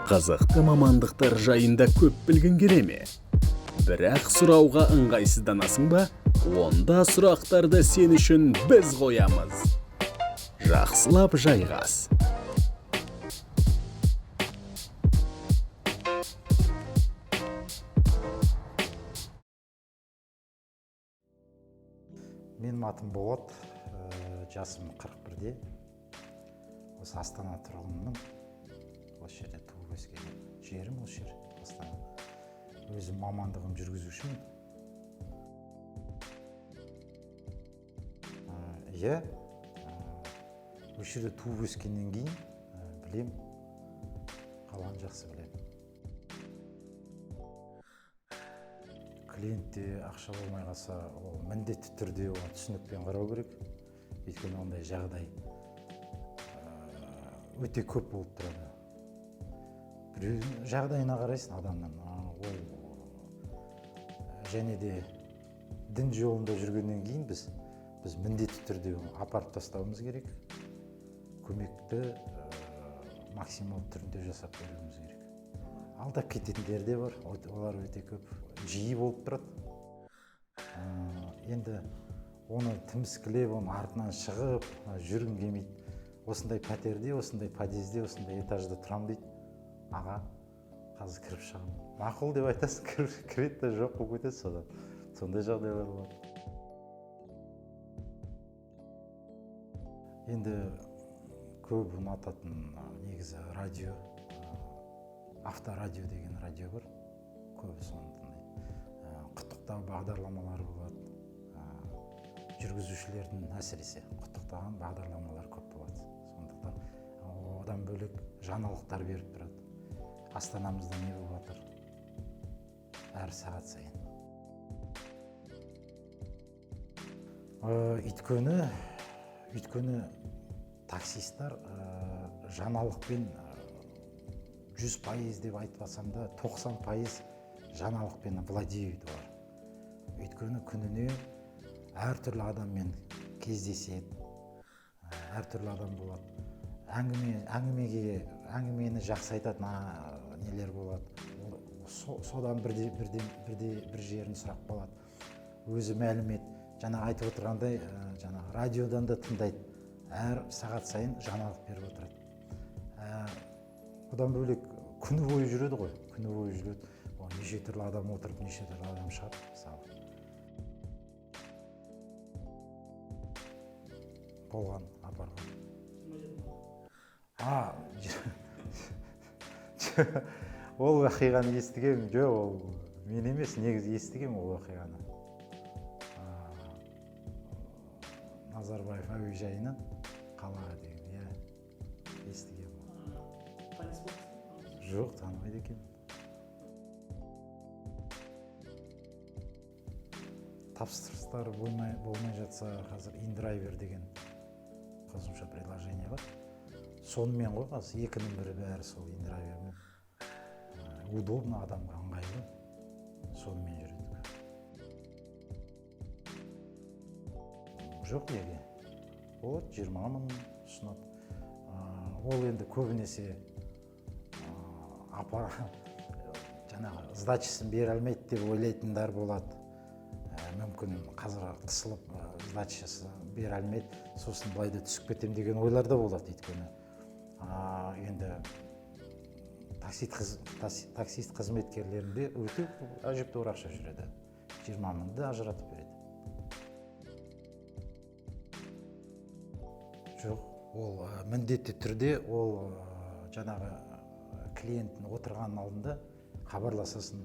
Қызықты мамандықтар жайында көп білгің келе ме? Бірақ сұрауға ыңғайсызданасың ба? Онда сұрақтарды сен үшін біз қоямыз. Жақсылап жайғас. Менің атым Болат, жасым 41-де. Осы Астана тұрғынмын. Осы жерде туып өскен. Жерім осы жер, Астана. Өзім мамандығым жүргізушімін. Осы жерде туып өскеннен кейін білем, қаланы жақсы білем. Клиентте ақша болмай қалса, ол міндетті түрде оған түсінікпен қарау керек. Өйткені ондай жағдай өте көп болып тұрады. Біреудің жағдайына қарайсың адамның. Және де дін жолында жүргеннен кейін біз міндетті түрде апарып тастауымыз керек. Көмекті максимал түрінде жасап беруіміз керек. Алдап кететіндер де бар, олар өте көп, жиі болып тұрады. Енді оны тіміскілеп, оның артынан шығып, жүргім келмейді. Осындай пәтерде, осындай подъезде, осындай этажда тұрам дейді. Аға, қазір кіріп шығам. Мақұл деп айтасың, кіреді де жоқ болып кетеді содан. Сондай жағдайлар болады. Енді көп ұнататын негізі радио, авторадио деген радио бар. Көбі соны тыңдайды. Құттықтау бағдарламалары болады. Жүргізушілердің әсіресе құттықтаған бағдарламалар көп болады. Сондықтан одан бөлек жаңалықтар беріп тұрады. Астанамызда не болып жатыр? Әр сағат сайын. Өйткені таксисттар жаңалықпен 100% деп айтпасам да 90% жаңалықпен владеют бар. Өйткені күніне әртүрлі адаммен кездеседі, әртүрлі адам болады. Әңгімені жақсы айтатын нелер болады. Содан бір жерін сұрақ болады. Өзі мәлімет, жаңа айтып отырғандай, радиодан да тыңдайды. Әр сағат сайын жаңалық беріп отырады. Одан бөлек күні бойы жүреді ғой. Күні бойы жүреді. Неше түрлі адам отырып, неше түрлі адам шығады, мысалы. Болған, апарған. Ол оқиғаны естігем, жоқ, мен емес, негізі естігем ол оқиғаны. Назарбаев әуежайынан қалаға деген, естігем. Жоқ, танымайды екен. Тапсырыстар болмай жатса, қазір индрайвер деген қосымша приложение бар. Сонымен ғой, қазір екінің бірі бәрі сол индрайвермен. Удобно, адамға ыңғайлы. Сонымен жүреді. Жоқ, неге? Ол 20 мың ұсынады. Ол енді көбінесе жаңағы сдачасын бере алмайды деп ойлайтындар болады. Мүмкін қазір қысылып сдачасы бере алмайды, сосын былайда түсіп кетем деген ойлар да болады. Өйткені енді таксист қызметкерлерінде өте әжептәуір ақша жүреді. 20 мыңды ажыратып береді. Жоқ, ол міндетті түрде ол жаңағы клиенттің отырған алдында хабарласасын,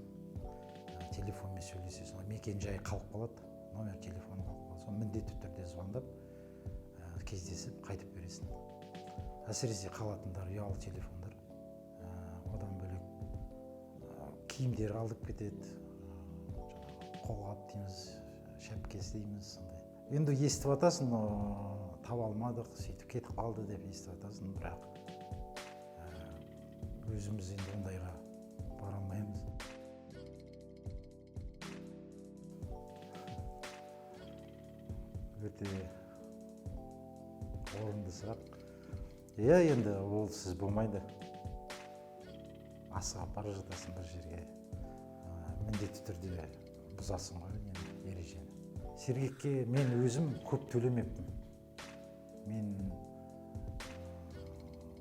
телефонмен сөйлесесің. Мекен жайы қалып қалады, номер телефоны қалып қалады. Соны міндетті түрде звондап, кездесіп, қайтып бересің. Әсіресе қалатындар ұялы телефондар. Одан бөлек киімдер қалдып кетеді. Қолғап дейміз, шәпкесі дейміз. Енді естіп атасың, таба алмадық, сөйтіп кетіп қалды деп естіп атасың, бірақ өзіміз енді ондайға бара алмаймыз. Өте орынды сұрақ. Енді ол сіз болмайды. асығып бара жатасың бір жерге, міндетті түрде бұзасың ғой енді ережені. Сергекке мен өзім көп төлемеппін. Мен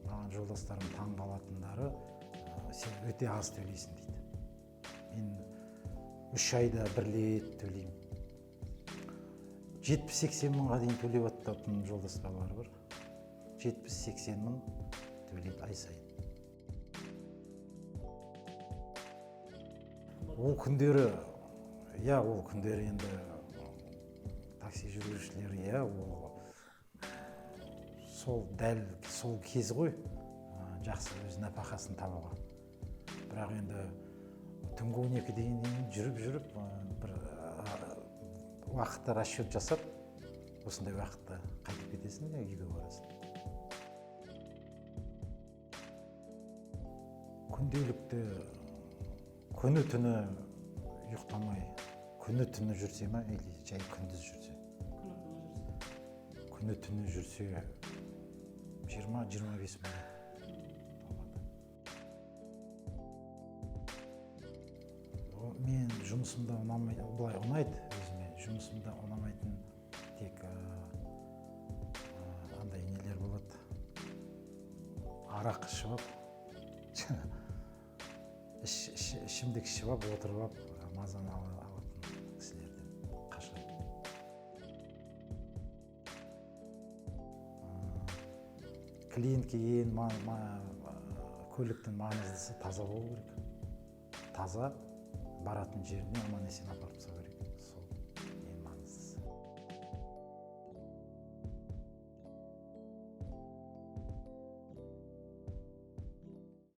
маған жолдастарым таң қалатындары, сен өте аз төлейсің дейді. Мен 3 айда бір рет төлеймін. 70-80 мыңға дейін төлеп жататын жолдастар бар. 70-80 мың төлейді ай сайын. Ол күндері енді такси жүргізушілері, сол кез ғой, жақсы өз нәпақасын табуға. Бірақ енді түнгі 12-ден жүріп, бір уақытта расчет жасап, осындай уақытта қайтып кетесің, үйге барасың. Күнделікті күні-түні ұйықтамай, күні-түні жүрсе ма, или жай күндіз жүрсе? Күні-түні жүрсе 20-25 мың. Мен жұмысымда былай ұнайды өзіме. Жұмысымда ұнамайтын тек андай нелер болады. Арақ ішіп, ішімдік ішіп, отырып, мазаны алатын кісілерден қашады. Клиентке ең көліктің маңыздысы таза болу керек. Таза, баратын жеріне аман есен апарып тастау керек.